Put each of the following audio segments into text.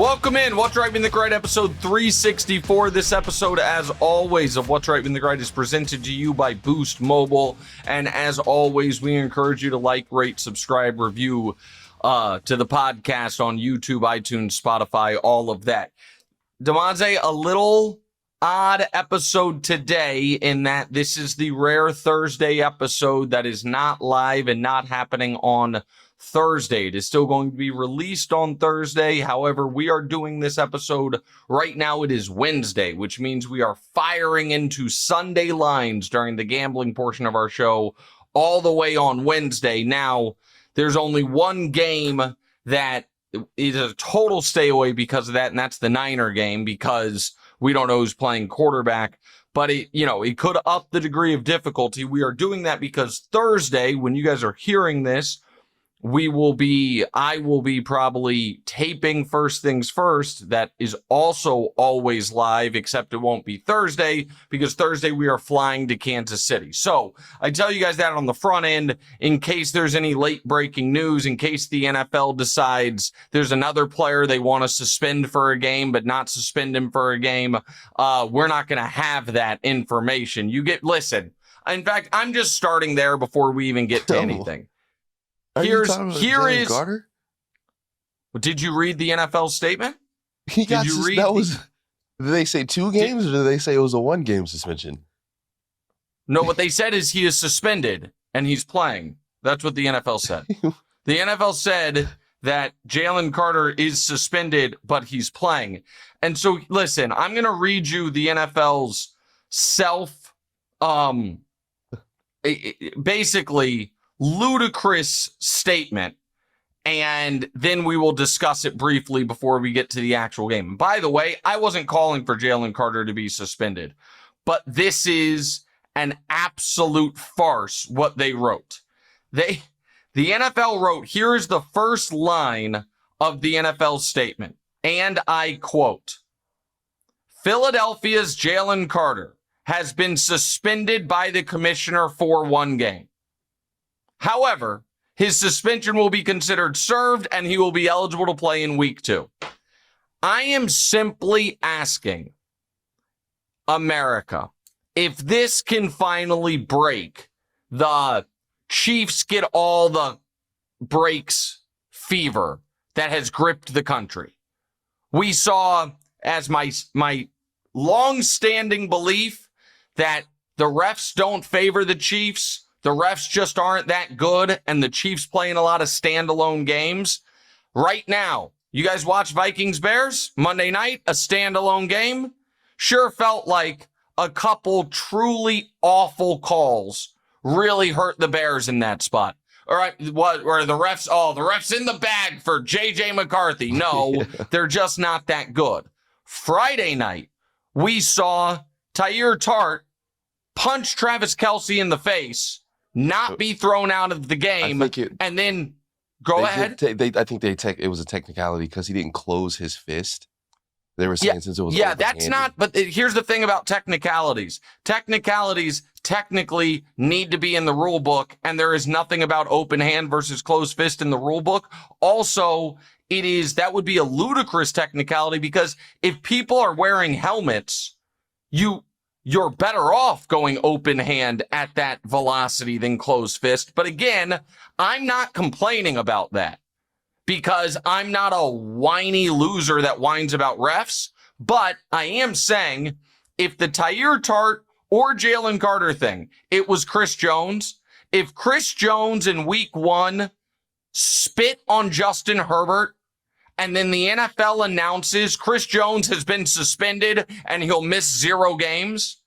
Welcome in. What's Right Being the Great, episode 364. This episode, as always, of What's Right Being the Great is presented to you by Boost Mobile. And as always, we encourage you to like, rate, subscribe, review to the podcast on YouTube, iTunes, Spotify, all of that. Demonze, a little odd episode today in that this is the rare Thursday episode that is not live and not happening on Thursday. It is still going to be released on Thursday. However, we are doing this episode right now. It is Wednesday, which means we are firing into Sunday lines during the gambling portion of our show all the way on Wednesday. Now, there's only one game that is a total stay away because of that, and that's the Niner game, because we don't know who's playing quarterback. But it could up the degree of difficulty. We are doing that because Thursday, when you guys are hearing this, I will be probably taping First Things First. That is also always live, except it won't be Thursday, because Thursday we are flying to Kansas City. So I tell you guys that on the front end, in case there's any late breaking news, in case the NFL decides there's another player they want to suspend for a game, but not suspend him for a game. We're not going to have that information. Listen, in fact, I'm just starting there before we even get to anything. Here is Carter. Did you read the NFL statement? Did they say 2 games or did they say it was a 1-game suspension? No, what they said is he is suspended and he's playing. That's what the NFL said. The NFL said that Jalen Carter is suspended, but he's playing. And so, listen, I'm going to read you the NFL's basically ludicrous statement, and then we will discuss it briefly before we get to the actual game. And by the way, I wasn't calling for Jalen Carter to be suspended, but this is an absolute farce what they wrote. The NFL wrote, here is the first line of the NFL statement, and I quote, "Philadelphia's Jalen Carter has been suspended by the commissioner for 1 game. However, his suspension will be considered served and he will be eligible to play in week 2. I am simply asking America if this can finally break the Chiefs get all the breaks fever that has gripped the country. We saw, as my long-standing belief, that the refs don't favor the Chiefs. The refs just aren't that good, and the Chiefs playing a lot of standalone games. Right now, you guys watch Vikings-Bears Monday night, a standalone game? Sure felt like a couple truly awful calls really hurt the Bears in that spot. All right, where the refs in the bag for J.J. McCarthy. No, they're just not that good. Friday night, we saw Tyler Tart punch Travis Kelce in the face, not be thrown out of the game, and then go ahead. I think it was a technicality because he didn't close his fist. They were saying since it was that's not. But here's the thing about technicalities. Technicalities technically need to be in the rule book, and there is nothing about open hand versus closed fist in the rule book. Also, that would be a ludicrous technicality because if people are wearing helmets, you're better off going open hand at that velocity than closed fist. But again, I'm not complaining about that because I'm not a whiny loser that whines about refs. But I am saying if the Tyler Tart or Jalen Carter thing, it was Chris Jones. If Chris Jones in week 1 spit on Justin Herbert, and then the NFL announces Chris Jones has been suspended and he'll miss 0 games.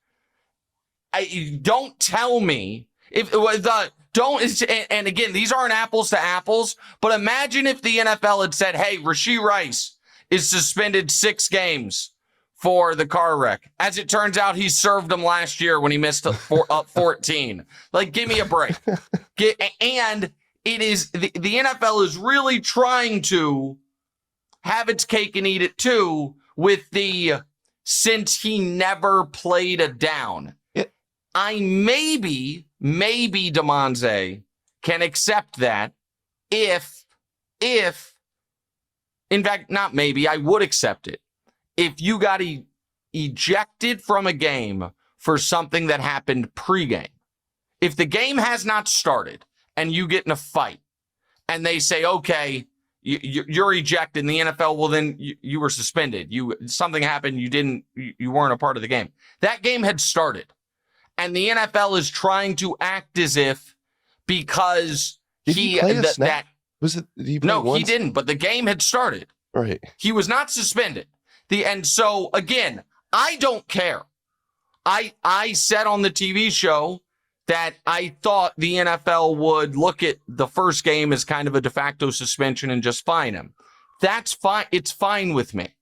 Don't tell me and again, these aren't apples to apples, but imagine if the NFL had said, hey, Rashee Rice is suspended 6 games for the car wreck. As it turns out, he served them last year when he missed 14. Like, give me a break. And it is the NFL is really trying to have its cake and eat it too with since he never played a down. I maybe Demonze can accept that if In fact, not maybe, I would accept it. If you got ejected from a game for something that happened pregame. If the game has not started and you get in a fight and they say, okay, you're ejected in the NFL, well, then you were suspended. Something happened. You weren't a part of the game. That game had started. And the NFL is trying to act as if because Did he play a snap? Did he play no, once? he didn't, but the game had started. Right. He was not suspended. And so, again, I don't care. I said on the TV show that I thought the NFL would look at the first game as kind of a de facto suspension and just fine him. That's fine. It's fine with me.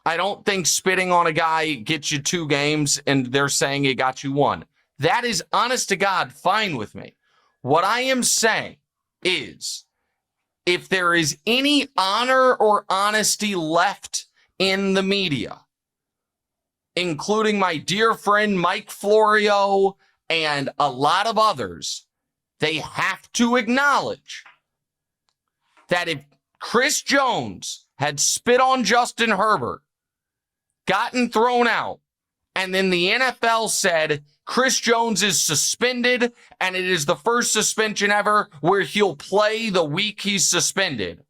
I don't think spitting on a guy gets you 2 games and they're saying it got you 1. That is, honest to God, fine with me. What I am saying is, if there is any honor or honesty left in the media, including my dear friend Mike Florio and a lot of others, they have to acknowledge that if Chris Jones had spit on Justin Herbert, gotten thrown out, and then the NFL said Chris Jones is suspended and it is the first suspension ever where he'll play the week he's suspended,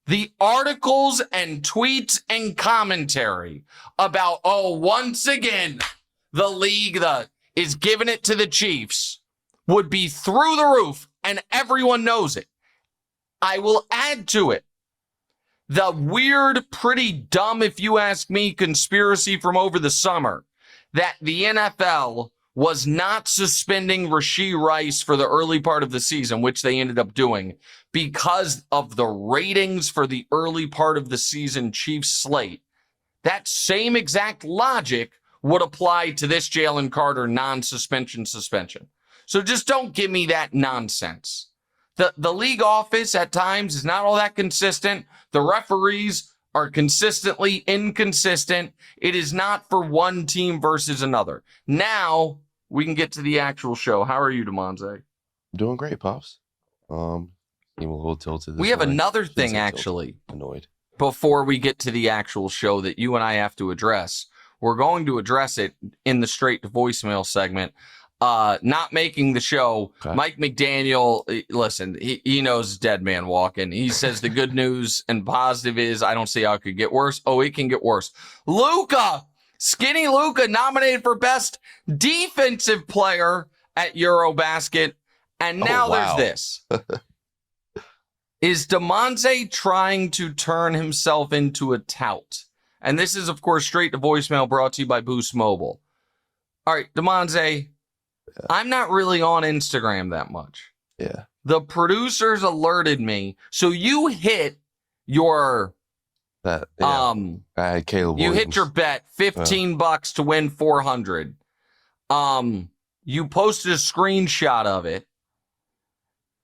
the articles and tweets and commentary about, once again, the league is giving it to the Chiefs would be through the roof, and everyone knows it. I will add to it the weird, pretty dumb, if you ask me, conspiracy from over the summer that the NFL was not suspending Rashee Rice for the early part of the season, which they ended up doing, because of the ratings for the early part of the season Chiefs slate. That same exact logic would apply to this Jalen Carter non-suspension suspension. So just don't give me that nonsense. The league office at times is not all that consistent. The referees are consistently inconsistent. It is not for one team versus another. Now we can get to the actual show. How are you, DeMonze? Doing great, Pops. Even a little tilted. We have another thing, actually, annoyed. Before we get to the actual show that you and I have to address. We're going to address it in the straight to voicemail segment. Not making the show, okay. Mike McDaniel, listen, he knows dead man walking. He says the good news and positive is I don't see how it could get worse. Oh, it can get worse. Luka, skinny Luka, nominated for best defensive player at Eurobasket. And now there's this. Is DeMonze trying to turn himself into a tout? And this is, of course, straight to voicemail brought to you by Boost Mobile. All right, DeMonze, I'm not really on Instagram that much. Yeah. The producers alerted me. So you hit your I had Caleb you Williams. hit your bet, $15 to win 400. You posted a screenshot of it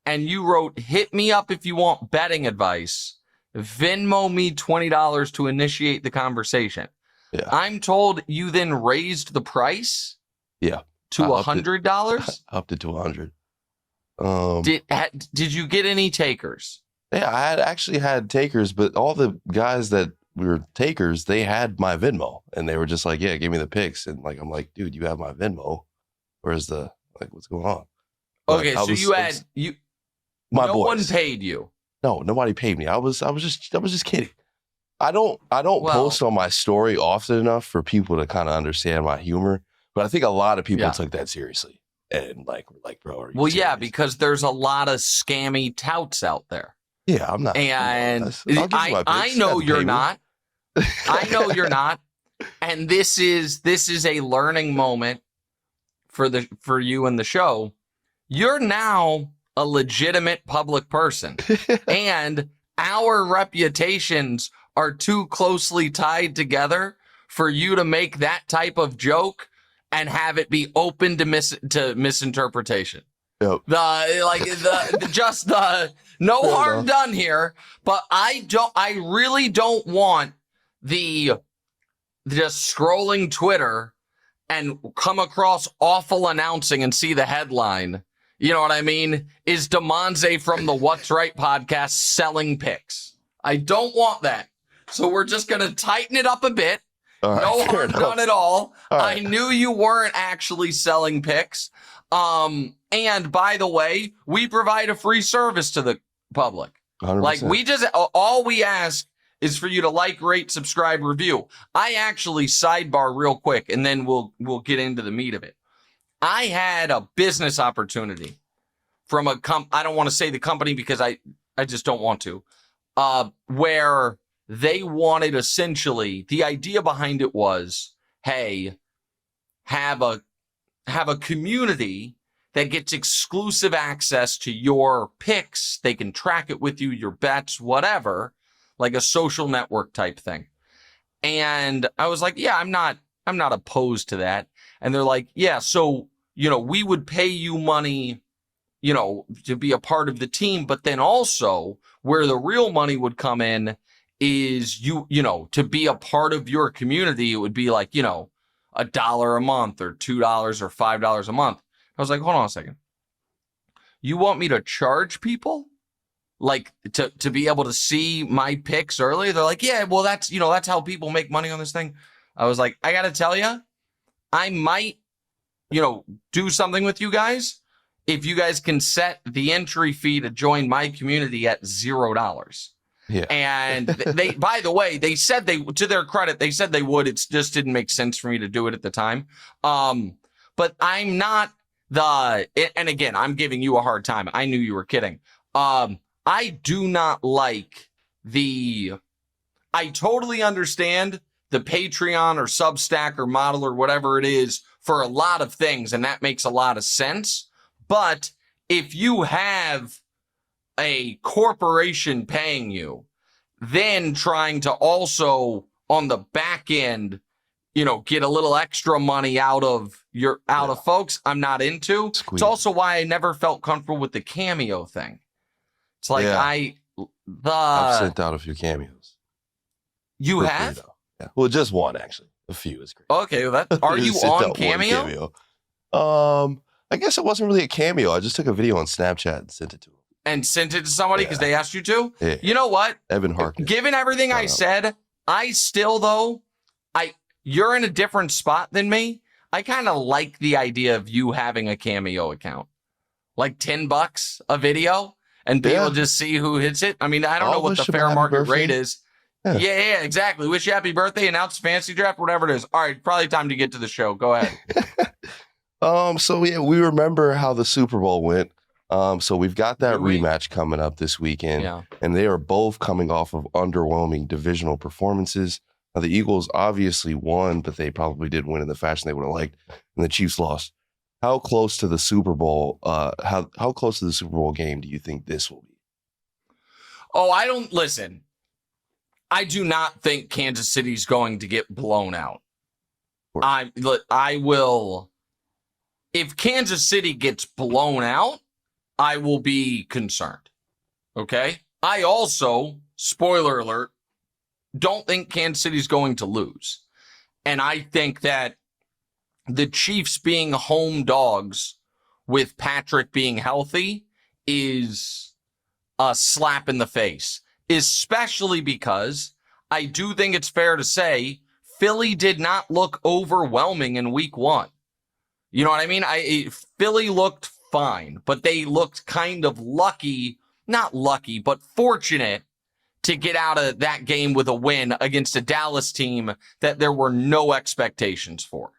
and you wrote, "Hit me up if you want betting advice. Venmo me $20 to initiate the conversation." Yeah. I'm told you then raised the price. Yeah. To $100? Upped it to 100. Did you get any takers? Yeah, I actually had takers, but all the guys that were takers, they had my Venmo, and they were just like, "Yeah, give me the pics." And like, I'm like, "Dude, you have my Venmo. Where's what's going on?" Okay, so my no boys. one paid you. No, nobody paid me. I was just kidding. I don't post on my story often enough for people to kind of understand my humor. But I think a lot of people took that seriously and were like, "Bro, are you serious?" Yeah, because there's a lot of scammy touts out there. Yeah, I'm not. And I know you're not. I know you're not. And this is a learning moment for you and the show. You're now a legitimate public person, and our reputations are too closely tied together for you to make that type of joke and have it be open to misinterpretation. Yep. No harm done here, but I really don't want just scrolling Twitter and come across awful announcing and see the headline. You know what I mean? Is DeMonze from the What's Right podcast selling picks? I don't want that. So we're just going to tighten it up a bit. Right, no harm done at all. Right. I knew you weren't actually selling picks. And by the way, we provide a free service to the public. 100%. Like all we ask is for you to like, rate, subscribe, review. I actually sidebar real quick, and then we'll get into the meat of it. I had a business opportunity from I don't want to say the company because I just don't want to, where they wanted essentially, the idea behind it was, hey, have a community that gets exclusive access to your picks. They can track it with you, your bets, whatever, like a social network type thing. And I was like, yeah, I'm not opposed to that. And they're like, yeah, so, we would pay you money, to be a part of the team. But then also where the real money would come in is to be a part of your community. It would be like, $1 a month or $2 or $5 a month. I was like, hold on a second. You want me to charge people like to be able to see my picks early? They're like, yeah, well, that's how people make money on this thing. I was like, I got to tell you, I might, do something with you guys if you guys can set the entry fee to join my community at $0. Yeah. And they, by the way, they said to their credit, they said they would. It just didn't make sense for me to do it at the time. But I'm not and again, I'm giving you a hard time. I knew you were kidding. I do not like I totally understand the Patreon or Substack or model or whatever it is for a lot of things. And that makes a lot of sense. But if you have a corporation paying you, then trying to also on the back end, get a little extra money out of folks, I'm not into. Squeeze. It's also why I never felt comfortable with the cameo thing. It's like I've sent out a few cameos. You have? Though. Yeah. Well, just one actually. A few is great. Okay, are you on Cameo? I guess it wasn't really a cameo. I just took a video on Snapchat and sent it to him. And sent it to somebody because they asked you to? Yeah. You know what? Evan Harkness. Given everything I said, I still, though, you're in a different spot than me. I kind of like the idea of you having a Cameo account. Like $10 a video, and people just see who hits it. I mean, I don't know what the fair market rate is. Yeah, exactly. Wish you happy birthday, announce fantasy draft, whatever it is. All right, probably time to get to the show. Go ahead. So yeah, we remember how the Super Bowl went. So we've got that rematch coming up this weekend, and they are both coming off of underwhelming divisional performances. Now, the Eagles obviously won, but they probably didn't win in the fashion they would have liked, and the Chiefs lost. How close to the Super Bowl? How close to the Super Bowl game do you think this will be? Oh, listen. I do not think Kansas City's going to get blown out. I will. If Kansas City gets blown out, I will be concerned. Okay? I also, spoiler alert, don't think Kansas City's going to lose. And I think that the Chiefs being home dogs with Patrick being healthy is a slap in the face, especially because I do think it's fair to say Philly did not look overwhelming in week 1. You know what I mean? Philly looked fine, but they looked kind of not lucky, but fortunate to get out of that game with a win against a Dallas team that there were no expectations for.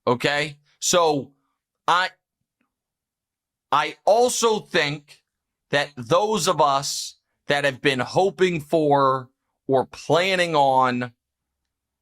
Okay? So I also think that those of us that have been hoping for or planning on,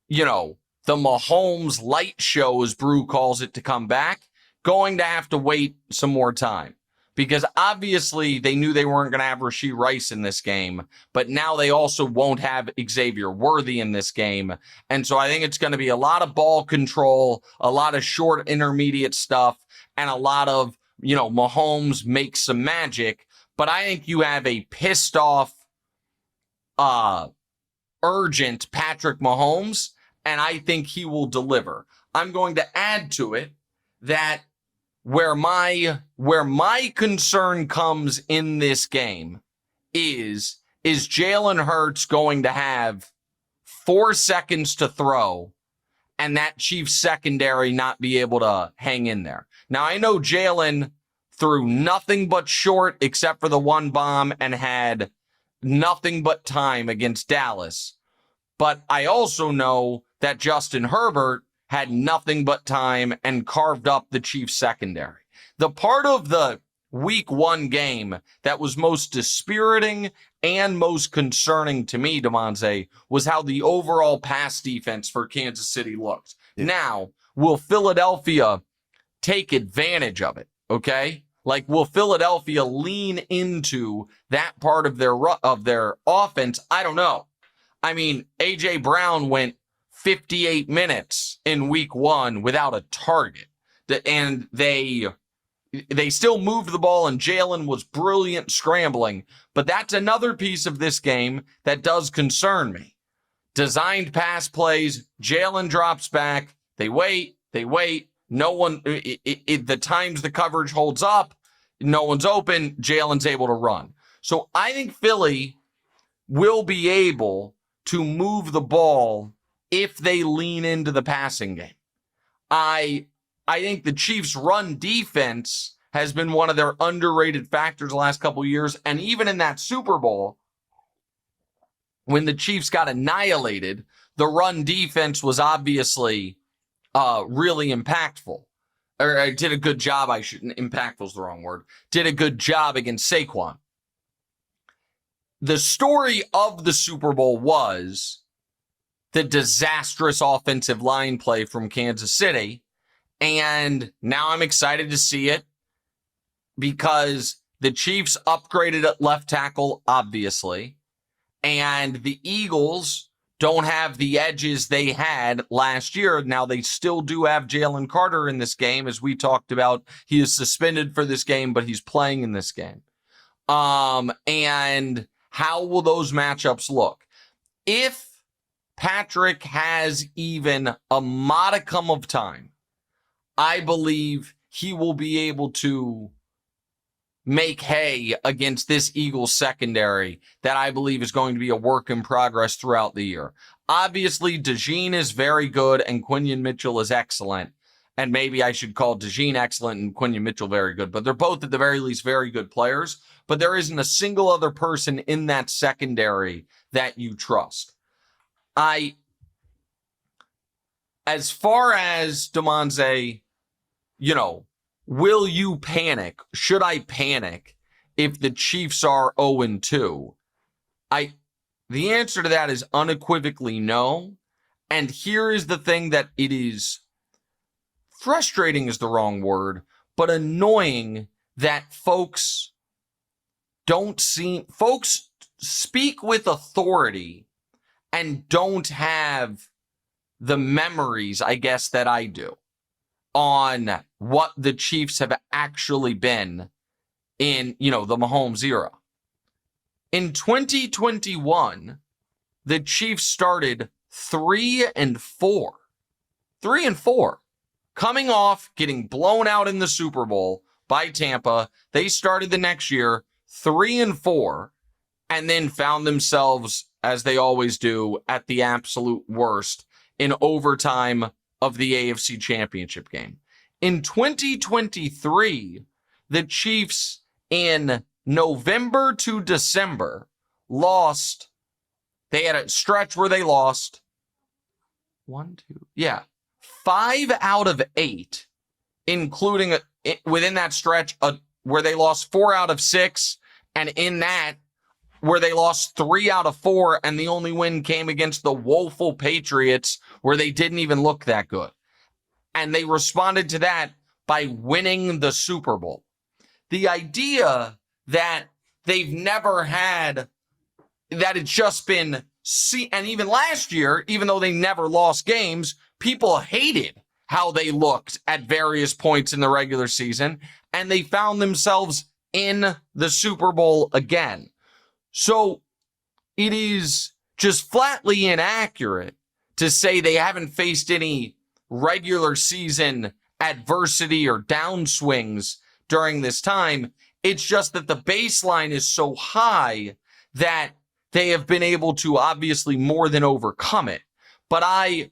the Mahomes light show, as Brew calls it, to come back, going to have to wait some more time. Because obviously they knew they weren't going to have Rashee Rice in this game, but now they also won't have Xavier Worthy in this game. And so I think it's going to be a lot of ball control, a lot of short intermediate stuff, and a lot of, Mahomes makes some magic. But I think you have a pissed off, urgent Patrick Mahomes, and I think he will deliver. I'm going to add to it that where my concern comes in this game is is Jalen Hurts going to have 4 seconds to throw and that Chiefs secondary not be able to hang in there? Now, I know Jalen threw nothing but short except for the one bomb and had nothing but time against Dallas. But I also know that Justin Herbert had nothing but time and carved up the Chiefs secondary. The part of the week 1 game that was most dispiriting and most concerning to me, Demonte, was how the overall pass defense for Kansas City looked. Yeah. Now, will Philadelphia take advantage of it? Okay? Like, will Philadelphia lean into that part of their offense? I don't know. I mean, A.J. Brown went 58 minutes in week 1 without a target. And they still moved the ball, and Jalen was brilliant scrambling. But that's another piece of this game that does concern me. Designed pass plays, Jalen drops back, they wait. No one, the times the coverage holds up, no one's open, Jalen's able to run. So I think Philly will be able to move the ball if they lean into the passing game. I think the Chiefs' run defense has been one of their underrated factors the last couple of years. And even in that Super Bowl, when the Chiefs got annihilated, the run defense was obviously really impactful. Or did a good job, impactful is the wrong word. Did a good job against Saquon. The story of the Super Bowl was the disastrous offensive line play from Kansas City. And now I'm excited to see it because the Chiefs upgraded at left tackle, obviously. And the Eagles don't have the edges they had last year. Now, they still do have Jalen Carter in this game, as we talked about. He is suspended for this game, but he's playing in this game. And how will those matchups look? If Patrick has even a modicum of time, I believe he will be able to make hay against this Eagles secondary that I believe is going to be a work in progress throughout the year. Obviously, DeJean is very good and Quinion Mitchell is excellent. And maybe I should call DeJean excellent and Quinion Mitchell very good, but they're both at the very least very good players. But there isn't a single other person in that secondary that you trust. As far as Demonte, will you panic? Should I panic if the Chiefs are 0-2? The answer to that is unequivocally no. And here is the thing that it is frustrating is the wrong word, but annoying that folks speak with authority and don't have the memories, I guess, that I do on what the Chiefs have actually been in, the Mahomes era. In 2021, the Chiefs started 3-4. 3-4. Coming off getting blown out in the Super Bowl by Tampa, they started the next year 3-4 and then found themselves, as they always do, at the absolute worst in overtime of the AFC Championship game. In 2023, the Chiefs in November to December lost. They had a stretch where they lost 5 out of 8, including within that stretch where they lost 4 out of 6, and in that where they lost 3 out of 4, and the only win came against the woeful Patriots, where they didn't even look that good. And they responded to that by winning the Super Bowl. The idea that they've never had, that it's just been, and even last year, even though they never lost games, people hated how they looked at various points in the regular season, and they found themselves in the Super Bowl again. So it is just flatly inaccurate to say they haven't faced any regular season adversity or downswings during this time. It's just that the baseline is so high that they have been able to obviously more than overcome it. But I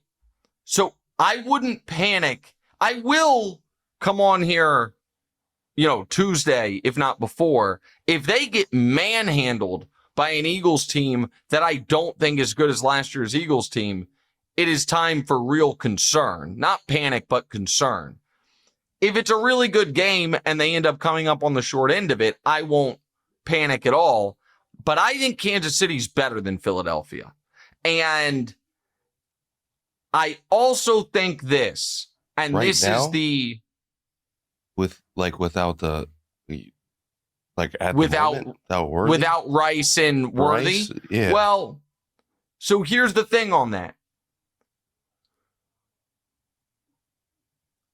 wouldn't panic. I will come on here, Tuesday, if not before, if they get manhandled by an Eagles team that I don't think is good as last year's Eagles team, it is time for real concern. Not panic, but concern. If it's a really good game and they end up coming up on the short end of it, I won't panic at all. But I think Kansas City's better than Philadelphia. And I also think this, and right this now, is the... without Rice and Worthy. Yeah. Well, so here's the thing on that.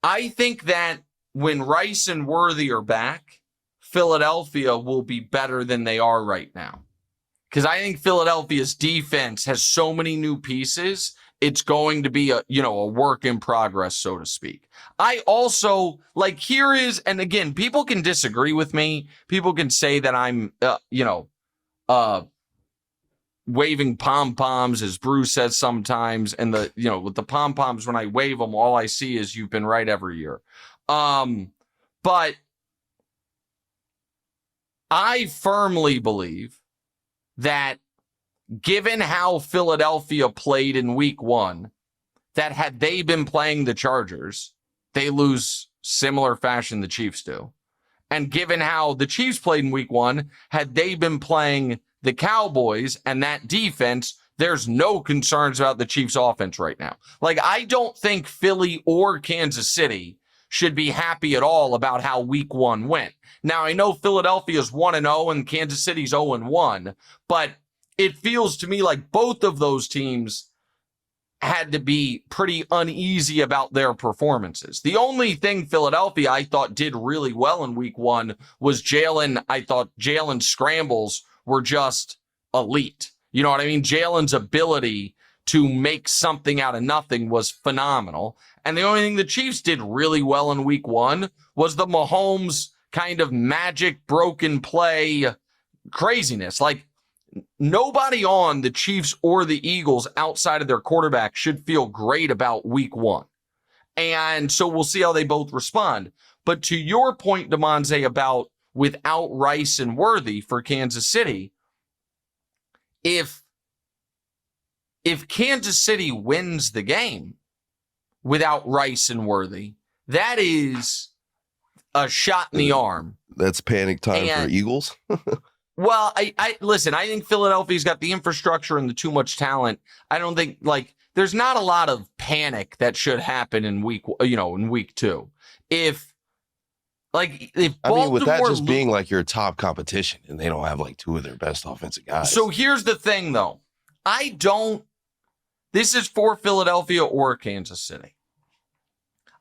I think that when Rice and Worthy are back, Philadelphia will be better than they are right now. Because I think Philadelphia's defense has so many new pieces, it's going to be a work in progress, so to speak. I also, and again, people can disagree with me. People can say that I'm, waving pom-poms, as Bruce says sometimes, and with the pom-poms, when I wave them, all I see is you've been right every year. But I firmly believe that given how Philadelphia played in week 1, that had they been playing the Chargers, they lose similar fashion the Chiefs do. And given how the Chiefs played in week 1, had they been playing the Cowboys and that defense, there's no concerns about the Chiefs offense right now. I don't think Philly or Kansas City should be happy at all about how week 1 went. Now, I know Philadelphia's 1-0 and Kansas City's 0-1, but it feels to me like both of those teams had to be pretty uneasy about their performances. The only thing Philadelphia, I thought, did really well in week 1 was Jalen. I thought Jalen's scrambles were just elite. You know what I mean? Jalen's ability to make something out of nothing was phenomenal. And the only thing the Chiefs did really well in week 1 was the Mahomes kind of magic broken play craziness. Nobody on the Chiefs or the Eagles outside of their quarterback should feel great about week 1. And so we'll see how they both respond. But to your point, DeMonze, about without Rice and Worthy for Kansas City, if Kansas City wins the game without Rice and Worthy, that is a shot in the arm. That's panic time for Eagles. Well, I listen, I think Philadelphia's got the infrastructure and the too much talent. I don't think there's not a lot of panic that should happen in week 2. If with that just being your top competition and they don't have 2 of their best offensive guys. So here's the thing though. This is for Philadelphia or Kansas City.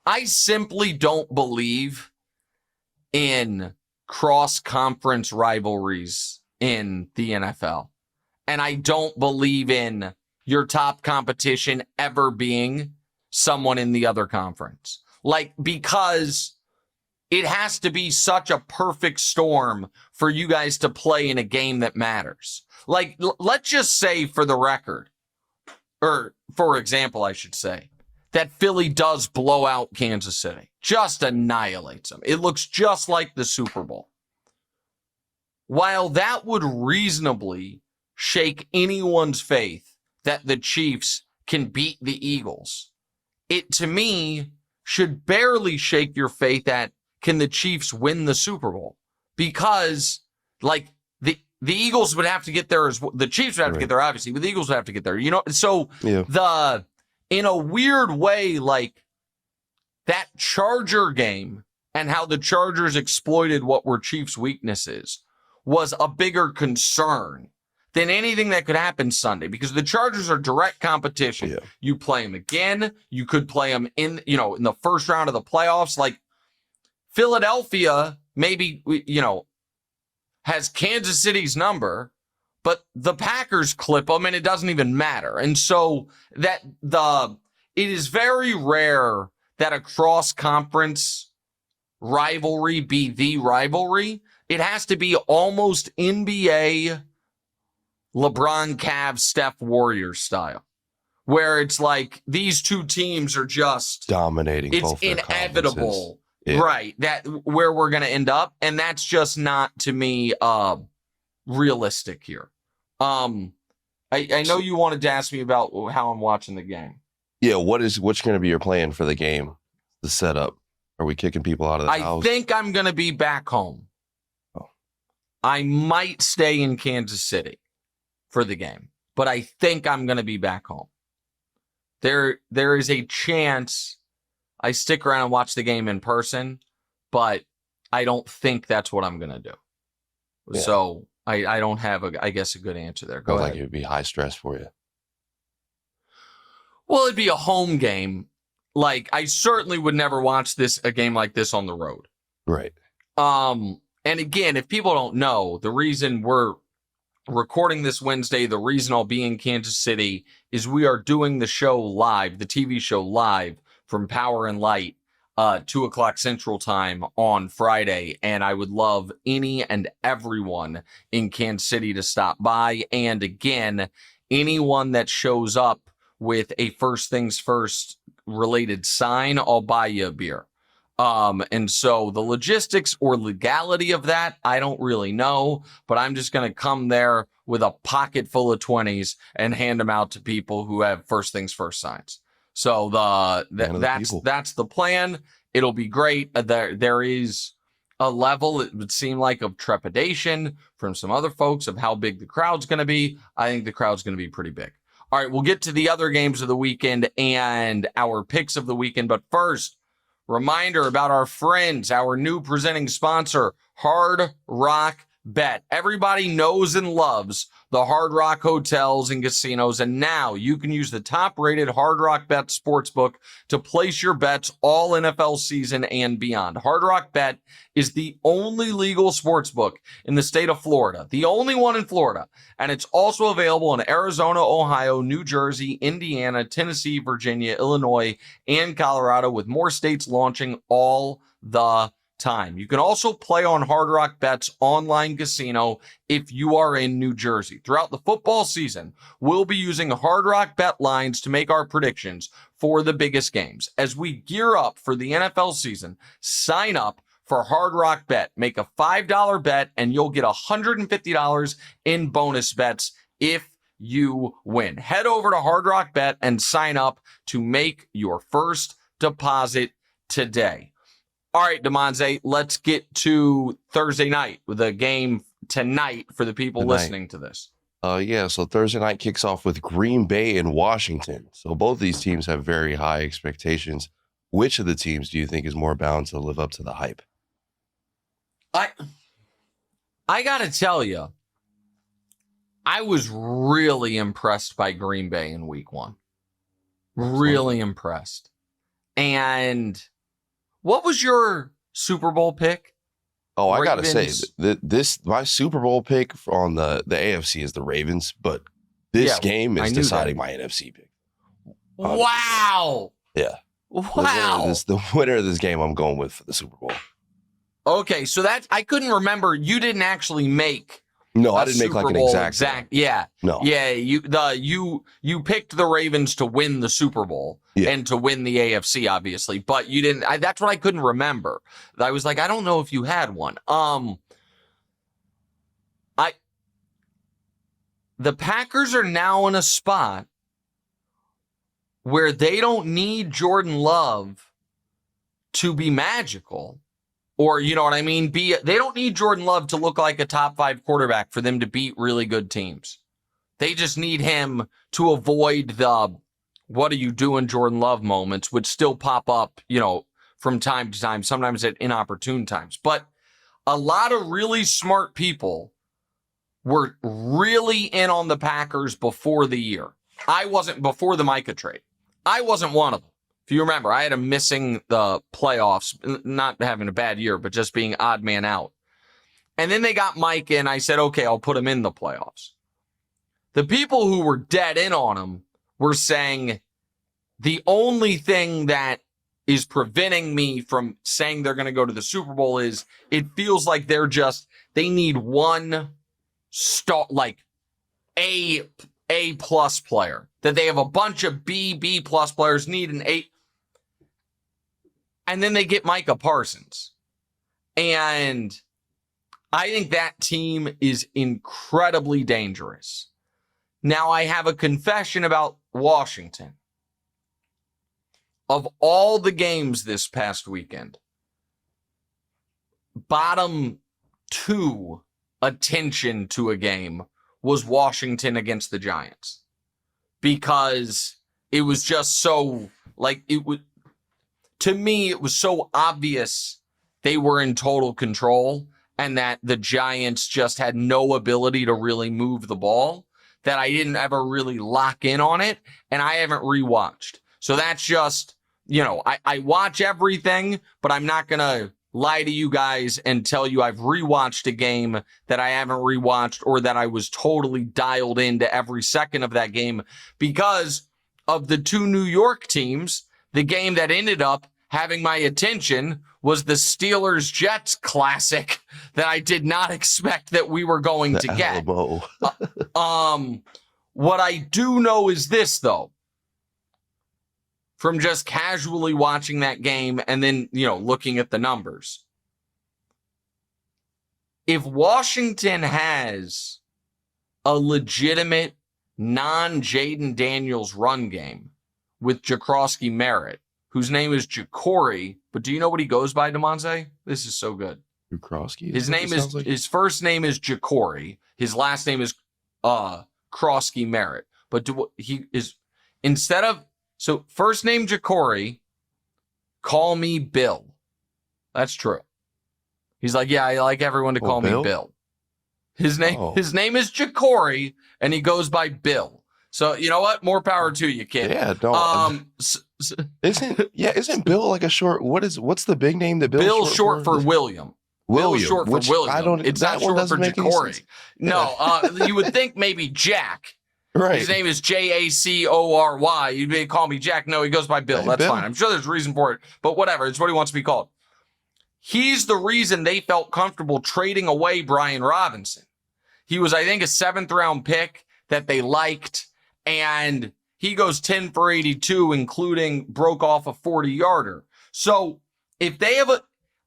I simply don't believe in cross-conference rivalries in the NFL. And I don't believe in your top competition ever being someone in the other conference. Because it has to be such a perfect storm for you guys to play in a game that matters. Let's just say for the record, or for example, I should say, that Philly does blow out Kansas City. Just annihilates them. It looks just like the Super Bowl. While that would reasonably shake anyone's faith that the Chiefs can beat the Eagles, it, to me, should barely shake your faith that can the Chiefs win the Super Bowl? Because, the Eagles would have to get there the Chiefs would have to get there, obviously, but the Eagles would have to get there. So in a weird way, that Charger game and how the Chargers exploited what were Chiefs' weaknesses was a bigger concern than anything that could happen Sunday, because the Chargers are direct competition. Yeah. You play them again. You could play them in the first round of the playoffs. Philadelphia maybe, has Kansas City's number, but the Packers clip them and it doesn't even matter. And so it is very rare that a cross-conference rivalry be the rivalry. It has to be almost NBA LeBron, Cavs, Steph, Warriors style, where it's like these two teams are just dominating. It's both their inevitable, yeah. right? That where we're going to end up, and that's just not to me realistic here. I know you wanted to ask me about how I'm watching the game. Yeah, what's going to be your plan for the game? The setup? Are we kicking people out of the house? I think I'm going to be back home. Oh. I might stay in Kansas City for the game, but I think I'm going to be back home. There is a chance I stick around and watch the game in person, but I don't think that's what I'm going to do. Yeah. So I don't have, I guess, a good answer there. Go ahead. Like it would be high stress for you. Well, it'd be a home game. Like, I certainly would never watch a game like this on the road. Right. And again, if people don't know, the reason we're recording this Wednesday, the reason I'll be in Kansas City is we are doing the show live, the TV show live from Power and Light, 2 o'clock Central Time on Friday. And I would love any and everyone in Kansas City to stop by. And again, anyone that shows up with a First Things First related sign, I'll buy you a beer. And so the logistics or legality of that, I don't really know, but I'm just going to come there with a pocket full of 20s and hand them out to people who have First Things First signs. So that's the plan. It'll be great. There is a level, it would seem like, of trepidation from some other folks of how big the crowd's going to be. I think the crowd's going to be pretty big. All right, we'll get to the other games of the weekend and our picks of the weekend. But first, reminder about our friends, our new presenting sponsor, Hard Rock Bet. Everybody knows and loves the Hard Rock hotels and casinos, and now you can use the top-rated Hard Rock Bet sportsbook to place your bets all NFL season and beyond. Hard Rock Bet is the only legal sportsbook in the state of Florida, the only one in Florida, and it's also available in Arizona, Ohio, New Jersey, Indiana, Tennessee, Virginia, Illinois, and Colorado, with more states launching all the time. You can also play on Hard Rock Bet's online casino if you are in New Jersey. Throughout the football season, we'll be using Hard Rock Bet lines to make our predictions for the biggest games. As we gear up for the NFL season, sign up for Hard Rock Bet. Make a $5 bet and you'll get $150 in bonus bets if you win. Head over to Hard Rock Bet and sign up to make your first deposit today. All right, DeMonze, let's get to Thursday night with a game tonight for the people listening to this. So Thursday night kicks off with Green Bay and Washington. So both these teams have very high expectations. Which of the teams do you think is more bound to live up to the hype? I got to tell you, I was really impressed by Green Bay in week 1. Really impressed. And what was your Super Bowl pick? Oh, I got to say, my Super Bowl pick on the AFC is the Ravens, but this game is deciding my NFC pick. Wow. Yeah. Wow. The winner of this game, I'm going with for the Super Bowl. Okay, so I couldn't remember. You didn't actually make. No, I didn't make like an exact. Yeah. No. Yeah, you picked the Ravens to win the Super Bowl and to win the AFC, obviously, but you didn't. That's what I couldn't remember. I was like, I don't know if you had one. The Packers are now in a spot where they don't need Jordan Love to be magical. Or, you know what I mean? They don't need Jordan Love to look like a top 5 quarterback for them to beat really good teams. They just need him to avoid the what are you doing, Jordan Love moments, which still pop up, from time to time, sometimes at inopportune times. But a lot of really smart people were really in on the Packers before the year. I wasn't before the Micah trade. I wasn't one of them. If you remember, I had him missing the playoffs, not having a bad year, but just being odd man out. And then they got Mike, and I said, okay, I'll put him in the playoffs. The people who were dead in on him were saying the only thing that is preventing me from saying they're going to go to the Super Bowl is it feels like they need one star, like A+ player, that they have a bunch of B+ players, need an A. And then they get Micah Parsons. And I think that team is incredibly dangerous. Now, I have a confession about Washington. Of all the games this past weekend, bottom 2 attention to a game was Washington against the Giants. Because it was just so, to me, it was so obvious they were in total control and that the Giants just had no ability to really move the ball, that I didn't ever really lock in on it, and I haven't rewatched. So that's just, I watch everything, but I'm not going to lie to you guys and tell you I've rewatched a game that I haven't rewatched or that I was totally dialed into every second of that game, because of the 2 New York teams, the game that ended up having my attention was the Steelers-Jets classic that I did not expect that we were going to get. What I do know is this, though, from just casually watching that game and then, looking at the numbers. If Washington has a legitimate non-Jayden Daniels run game with Jakrowski Merritt, whose name is Jacory, but do you know what he goes by, DeMonte? This is so good. Jakrowski? His first name is Jacory. His last name is Krosky Merritt. But so first name Jacory, call me Bill. That's true. He's like, yeah, I like everyone to call me Bill. His name is Jacory, and he goes by Bill. So you know what? More power to you, kid. Yeah, don't. Isn't Bill like a short? What's the big name that Bill's short for William. Bill's short for William. It's not short for Jacory. No, you would think maybe Jack. Right. His name is Jacory. You'd be call me Jack. No, he goes by Bill. That's fine. I'm sure there's a reason for it, but whatever. It's what he wants to be called. He's the reason they felt comfortable trading away Brian Robinson. He was, I think, a 7th round pick that they liked, and he goes 10 for 82, including broke off a 40-yarder. So if they have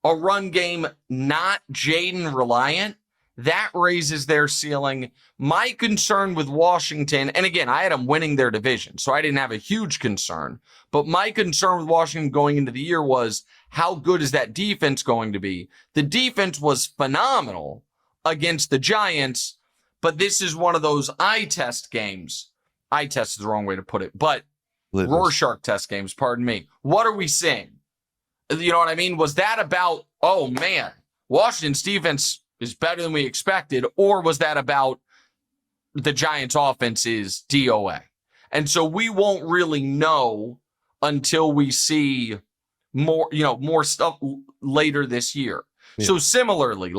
a run game not Jayden reliant, that raises their ceiling. My concern with Washington, and again, I had them winning their division, so I didn't have a huge concern. But my concern with Washington going into the year was, how good is that defense going to be? The defense was phenomenal against the Giants, but this is one of those eye test games. Eye test is the wrong way to put it, but Rorschach test games, pardon me. What are we seeing? You know what I mean? Was that about, oh man, Washington's defense is better than we expected, or was that about the Giants' offense is DOA? And so we won't really know until we see more stuff later this year. Yeah. So similarly,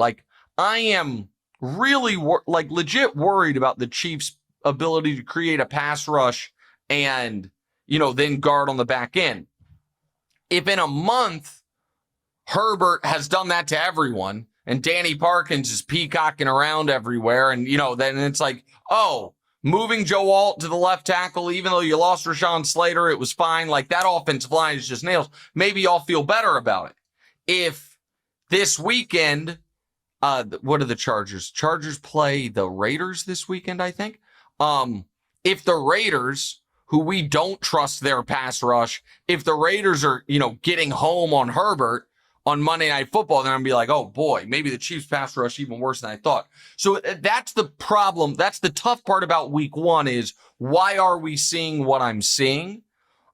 I am really legit worried about the Chiefs' ability to create a pass rush and, then guard on the back end. If in a month Herbert has done that to everyone, and Danny Parkins is peacocking around everywhere, and, then it's like, oh, moving Joe Alt to the left tackle, even though you lost Rashawn Slater, it was fine. That offensive line is just nails. Maybe y'all feel better about it. If this weekend, what are the Chargers? Chargers play the Raiders this weekend, I think. If the Raiders, who we don't trust their pass rush, if the Raiders are, getting home on Herbert on Monday Night Football, then I'm going to be like, oh boy, maybe the Chiefs pass rush even worse than I thought. So that's the problem. That's the tough part about week 1 is, why are we seeing what I'm seeing?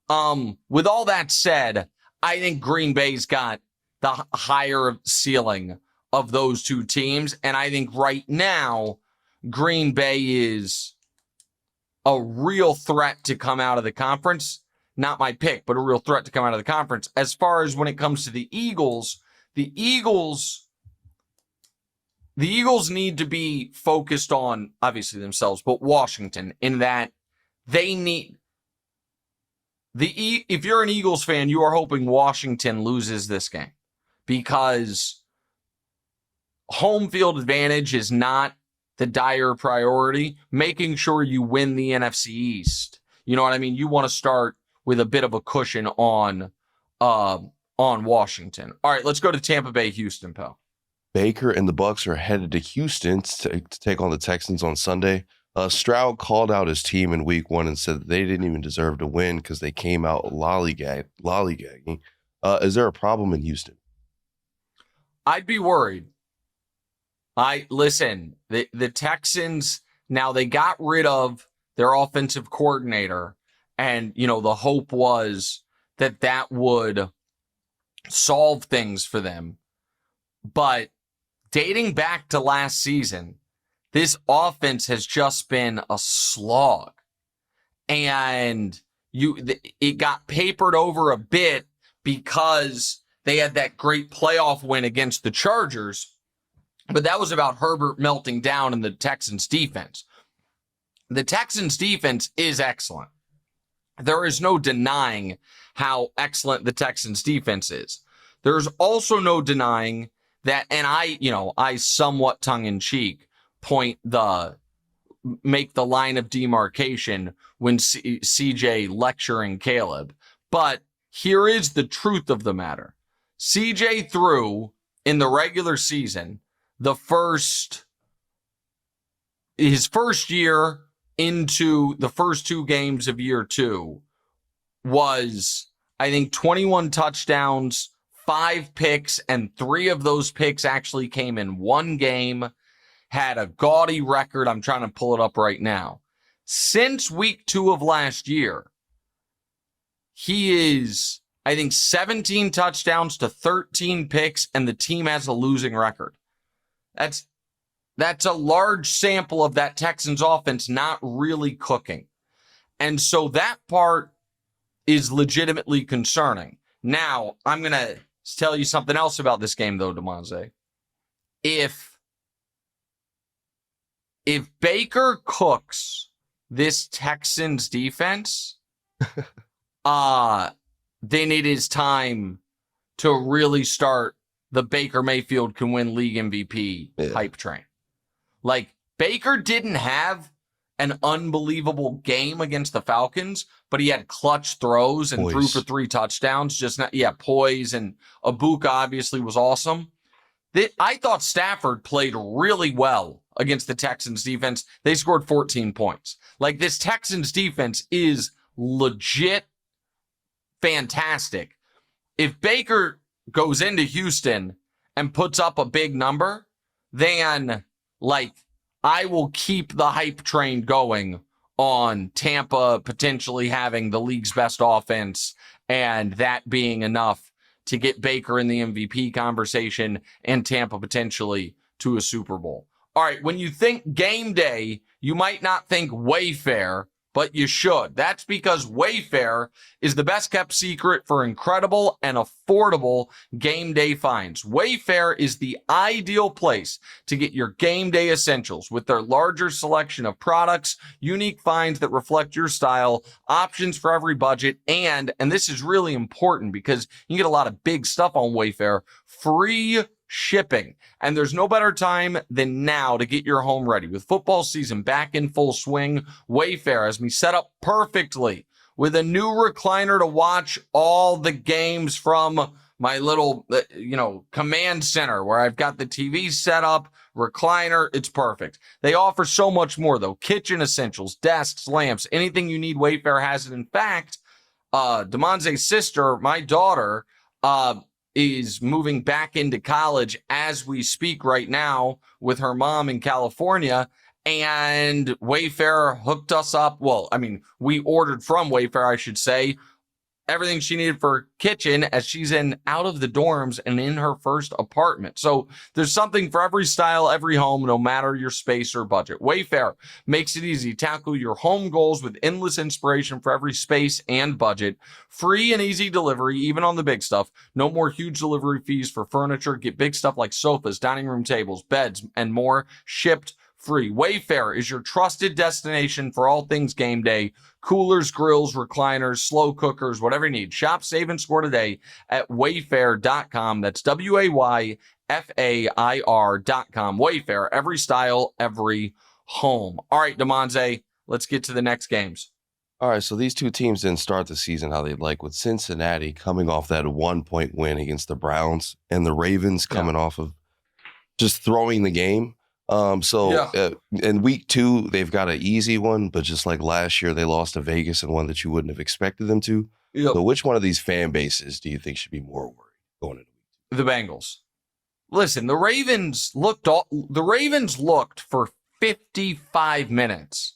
With all that said, I think Green Bay's got the higher ceiling of those 2 teams. And I think right now, Green Bay is a real threat to come out of the conference. Not my pick, but a real threat to come out of the conference. As far as when it comes to the Eagles need to be focused on, obviously, themselves, but Washington, in that they need if you're an Eagles fan, you are hoping Washington loses this game, because home field advantage is not the dire priority, making sure you win the NFC East. You know what I mean? You want to start with a bit of a cushion on Washington. All right, let's go to Tampa Bay, Houston, pal. Baker and the Bucs are headed to Houston to take on the Texans on Sunday. Stroud called out his team in week 1 and said that they didn't even deserve to win because they came out lollygagging. Is there a problem in Houston? I'd be worried. Listen, the Texans, now they got rid of their offensive coordinator, and, the hope was that would solve things for them. But dating back to last season, this offense has just been a slog. And it got papered over a bit because they had that great playoff win against the Chargers. But that was about Herbert melting down in the Texans defense. The Texans defense is excellent. There is no denying how excellent the Texans defense is. There's also no denying that, and I somewhat tongue-in-cheek make the line of demarcation when CJ lecturing Caleb. But here is the truth of the matter. CJ threw in the regular season his first year into the first 2 games of year 2 was, I think, 21 touchdowns, 5 picks, and 3 of those picks actually came in 1 game. Had a gaudy record. I'm trying to pull it up right now. Since week 2 of last year, he is, I think, 17 touchdowns to 13 picks, and the team has a losing record. That's a large sample of that Texans offense not really cooking. And so that part is legitimately concerning. Now, I'm going to tell you something else about this game, though, Demonze. If Baker cooks this Texans defense, then it is time to really start the Baker Mayfield can win league MVP hype train. Like, Baker didn't have an unbelievable game against the Falcons, but he had clutch throws and threw for 3 touchdowns. Poise, and Abuka obviously was awesome. I thought Stafford played really well against the Texans defense. They scored 14 points. Like, this Texans defense is legit fantastic. If Baker goes into Houston and puts up a big number, then, I will keep the hype train going on Tampa potentially having the league's best offense, and that being enough to get Baker in the MVP conversation and Tampa potentially to a Super Bowl. All right, when you think game day, you might not think Wayfair, but you should. That's because Wayfair is the best kept secret for incredible and affordable game day finds. Wayfair is the ideal place to get your game day essentials with their larger selection of products, unique finds that reflect your style, options for every budget, and this is really important because you get a lot of big stuff on Wayfair, free shipping. And there's no better time than now to get your home ready. With football season back in full swing, Wayfair has me set up perfectly with a new recliner to watch all the games from my little, command center where I've got the TV set up, recliner. It's perfect. They offer so much more, though. Kitchen essentials, desks, lamps, anything you need, Wayfair has it. In fact, Demonze's sister, my daughter, is moving back into college as we speak right now with her mom in California, and Wayfair hooked us up. Well, we ordered from Wayfair, I should say, everything she needed for kitchen as she's out of the dorms and in her first apartment. So there's something for every style, every home, no matter your space or budget. Wayfair makes it easy to tackle your home goals with endless inspiration for every space and budget. Free and easy delivery, even on the big stuff. No more huge delivery fees for furniture. Get big stuff like sofas, dining room tables, beds, and more shipped free. Wayfair is your trusted destination for all things game day. Coolers, grills, recliners, slow cookers, whatever you need. Shop, save, and score today at wayfair.com. That's Wayfair.com. Fair.com. Wayfair, every style, every home. All right, DeMonze, let's get to the next games. All right, so these two teams didn't start the season how they'd like, with Cincinnati coming off that 1-point win against the Browns and the Ravens coming off of just throwing the game. In week 2, they've got an easy one, but just like last year, they lost to Vegas and one that you wouldn't have expected them to. Yep. So which one of these fan bases do you think should be more worried going into week 2? The Bengals. Listen, the Ravens looked for 55 minutes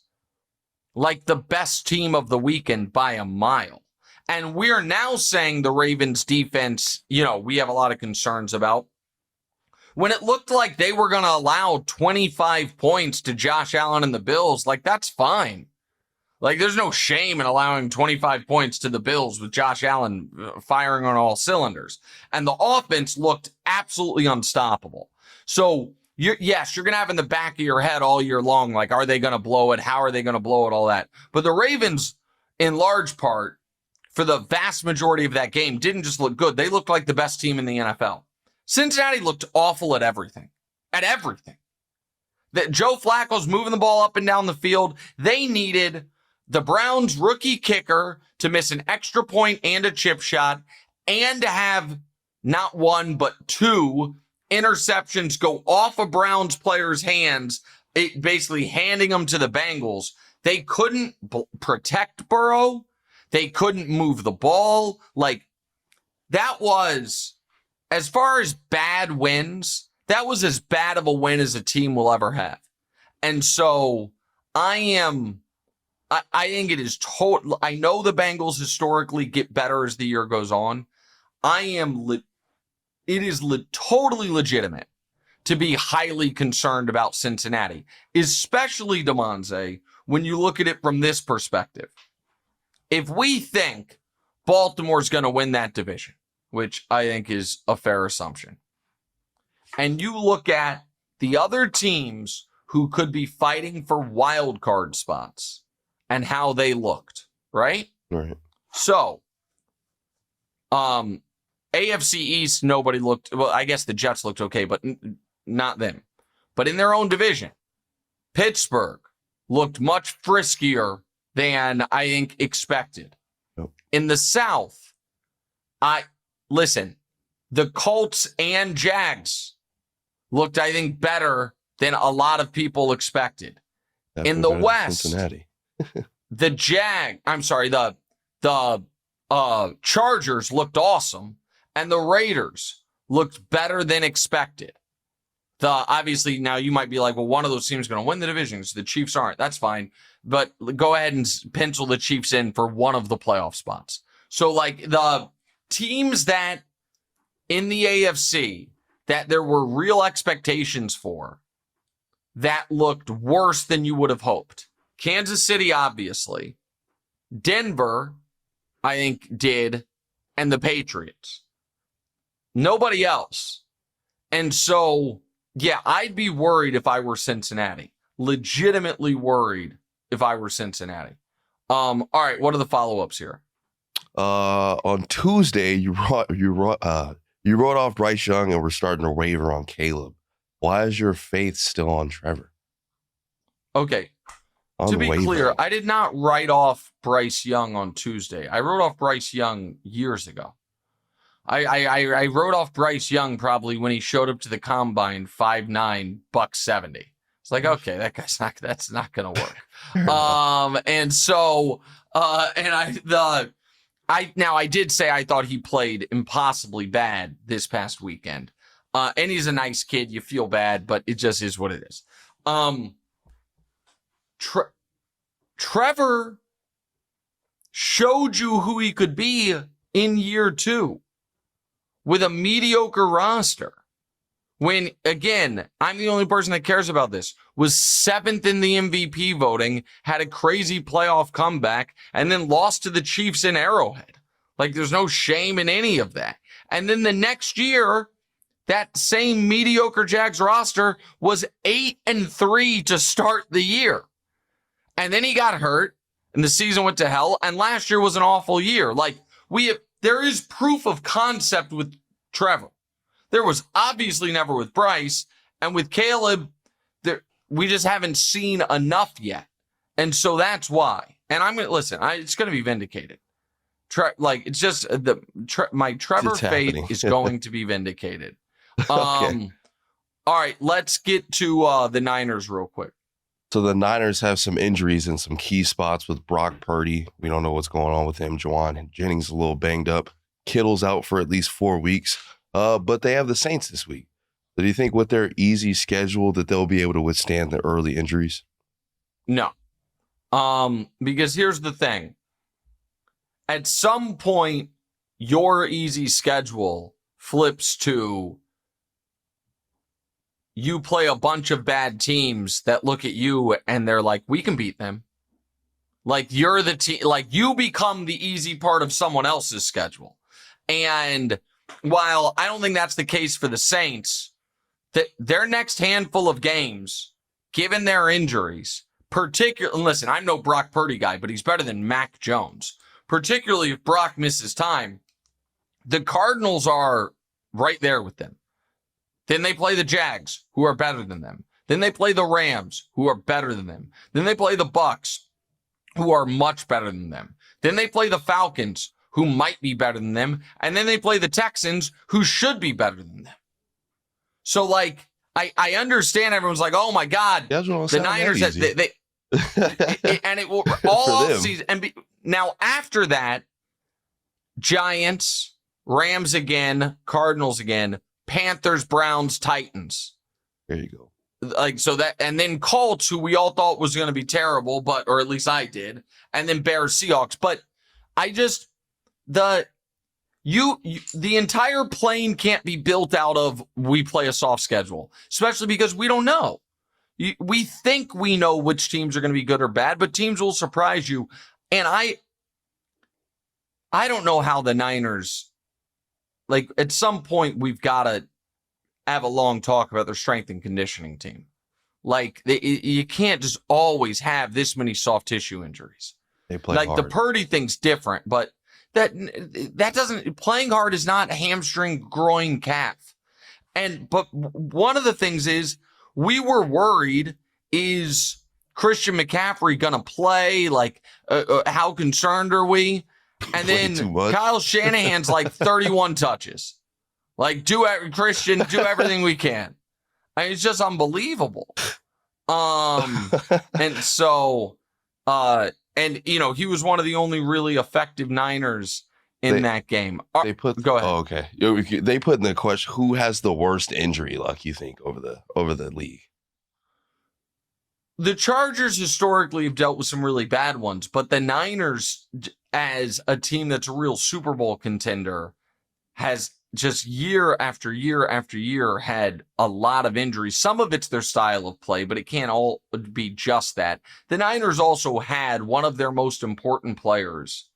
like the best team of the weekend by a mile. And we're now saying the Ravens defense, we have a lot of concerns about. When it looked like they were going to allow 25 points to Josh Allen and the Bills, that's fine. There's no shame in allowing 25 points to the Bills with Josh Allen firing on all cylinders. And the offense looked absolutely unstoppable. So, you're going to have in the back of your head all year long, are they going to blow it? How are they going to blow it? All that. But the Ravens, in large part, for the vast majority of that game, didn't just look good. They looked like the best team in the NFL. Cincinnati looked awful at everything. That Joe Flacco's moving the ball up and down the field. They needed the Browns rookie kicker to miss an extra point and a chip shot, and to have not one, but 2 interceptions go off a Browns player's hands, basically handing them to the Bengals. They couldn't protect Burrow. They couldn't move the ball. That was, as far as bad wins, that was as bad of a win as a team will ever have. And so I think it is total. I know the Bengals historically get better as the year goes on. It is totally legitimate to be highly concerned about Cincinnati, especially, DeMonze, when you look at it from this perspective. If we think Baltimore's going to win that division, which I think is a fair assumption, and you look at the other teams who could be fighting for wild card spots and how they looked, right? Right. So, AFC East, nobody looked, well, I guess the Jets looked okay, but not them. But in their own division, Pittsburgh looked much friskier than I think expected. Nope. In the South, the Colts and Jags looked, I think, better than a lot of people expected. In the West, Cincinnati. the Chargers looked awesome, and the Raiders looked better than expected. Obviously, now you might be like, well, one of those teams is going to win the division, so the Chiefs aren't. That's fine. But go ahead and pencil the Chiefs in for one of the playoff spots. So, the teams that in the AFC that there were real expectations for that looked worse than you would have hoped. Kansas City, obviously. Denver, I think, did. And the Patriots. Nobody else. And so, yeah, I'd be worried if I were Cincinnati. Legitimately worried if I were Cincinnati. All right, what are the follow-ups here? On Tuesday, you wrote off Bryce Young and we're starting to waver on Caleb. Why is your faith still on Trevor? Okay. To be clear, I did not write off Bryce Young on Tuesday. I wrote off Bryce Young years ago. I wrote off Bryce Young probably when he showed up to the combine 5'9", $170. It's like, okay, that's not gonna work. I did say I thought he played impossibly bad this past weekend. And he's a nice kid. You feel bad, but it just is what it is. Trevor showed you who he could be in year 2 with a mediocre roster. When, again, I'm the only person that cares about this, was 7th in the MVP voting, had a crazy playoff comeback, and then lost to the Chiefs in Arrowhead. There's no shame in any of that. And then the next year, that same mediocre Jags roster was 8-3 to start the year. And then he got hurt, and the season went to hell, and last year was an awful year. There is proof of concept with Trevor. There was obviously never with Bryce. And with Caleb, we just haven't seen enough yet. And so that's why. And I'm going to listen, it's going to be vindicated. It's just my Trevor faith is going to be vindicated. Okay. All right, let's get to the Niners real quick. So the Niners have some injuries in some key spots with Brock Purdy. We don't know what's going on with him. Juwan Jennings is a little banged up. Kittle's out for at least 4 weeks. But they have the Saints this week. So do you think with their easy schedule that they'll be able to withstand the early injuries? No. Because here's the thing. At some point, your easy schedule flips to you play a bunch of bad teams that look at you and they're like, we can beat them. Like you're the team, like you become the easy part of someone else's schedule. And while I don't think that's the case for the Saints, that their next handful of games, given their injuries, particularly, listen, I'm no Brock Purdy guy, but he's better than Mac Jones. Particularly if Brock misses time, the Cardinals are right there with them. Then they play the Jags, who are better than them. Then they play the Rams, who are better than them. Then they play the Bucs, who are much better than them. Then they play the Falcons, who might be better than them. And then they play the Texans, who should be better than them. So, like, I understand everyone's like, oh, my God, the Niners, and it will all season. And now, after that, Giants, Rams again, Cardinals again, Panthers, Browns, Titans. There you go. Like, so that, and then Colts, who we all thought was going to be terrible, or at least I did, and then Bears, Seahawks. But I just, the entire plane can't be built out of we play a soft schedule, especially because we don't know. We think we know which teams are going to be good or bad, but teams will surprise you. And I don't know how the Niners, like, at some point we've got to have a long talk about their strength and conditioning team. Like, you can't just always have this many soft tissue injuries. They play like hard. The Purdy thing's different, but that doesn't, playing hard is not a hamstring, groin, calf. But one of the things is, we were worried, is Christian McCaffrey going to play? Like, how concerned are we? And then Kyle Shanahan's like 31 touches. Like, Christian, do everything we can. I mean, it's just unbelievable. And so, he was one of the only really effective Niners in that game. Go ahead. Oh, okay. They put in the question, who has the worst injury luck, you think, over the league? The Chargers historically have dealt with some really bad ones, but the Niners, as a team that's a real Super Bowl contender, has just year after year after year had a lot of injuries. Some of it's their style of play, but it can't all be just that. The Niners also had one of their most important players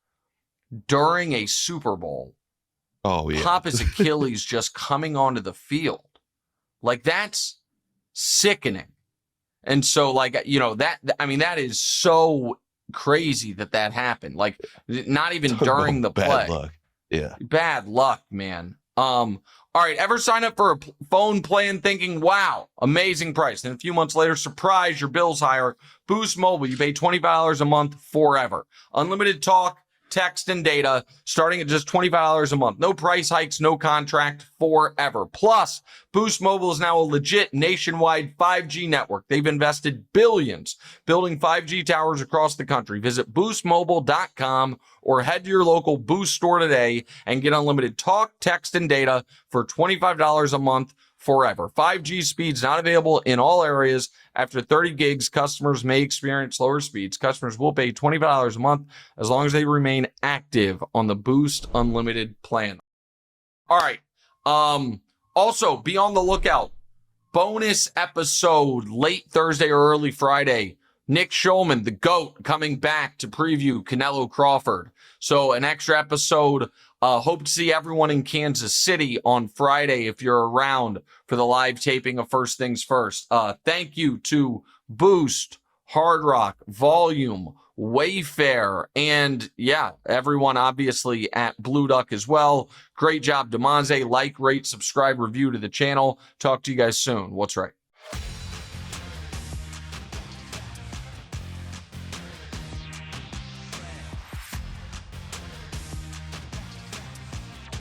during a Super Bowl pop his Achilles just coming onto the field. Like, that's sickening. And so, like, that is so crazy that happened. Like, not even during the play. Bad luck. Yeah. Bad luck, man. All right. Ever sign up for a phone plan thinking, wow, amazing price. And a few months later, surprise, your bill's higher. Boost Mobile. You pay $25 a month forever. Unlimited talk, text, and data starting at just $25 a month. No price hikes, no contract, forever. Plus, Boost Mobile is now a legit nationwide 5G network. They've invested billions building 5G towers across the country. Visit boostmobile.com or head to your local Boost store today and get unlimited talk, text, and data for $25 a month forever. 5G speeds not available in all areas. After 30 gigs, customers may experience slower speeds. Customers will pay $25 a month as long as they remain active on the Boost Unlimited plan. All right. Also, be on the lookout. Bonus episode late Thursday or early Friday. Nick Schulman, the GOAT, coming back to preview Canelo Crawford. So an extra episode. Hope to see everyone in Kansas City on Friday if you're around for the live taping of First Things First. Thank you to Boost, Hard Rock, Volume, Wayfair, and yeah, everyone obviously at Blue Duck as well. Great job, Demonze. Like, rate, subscribe, review to the channel. Talk to you guys soon. What's right?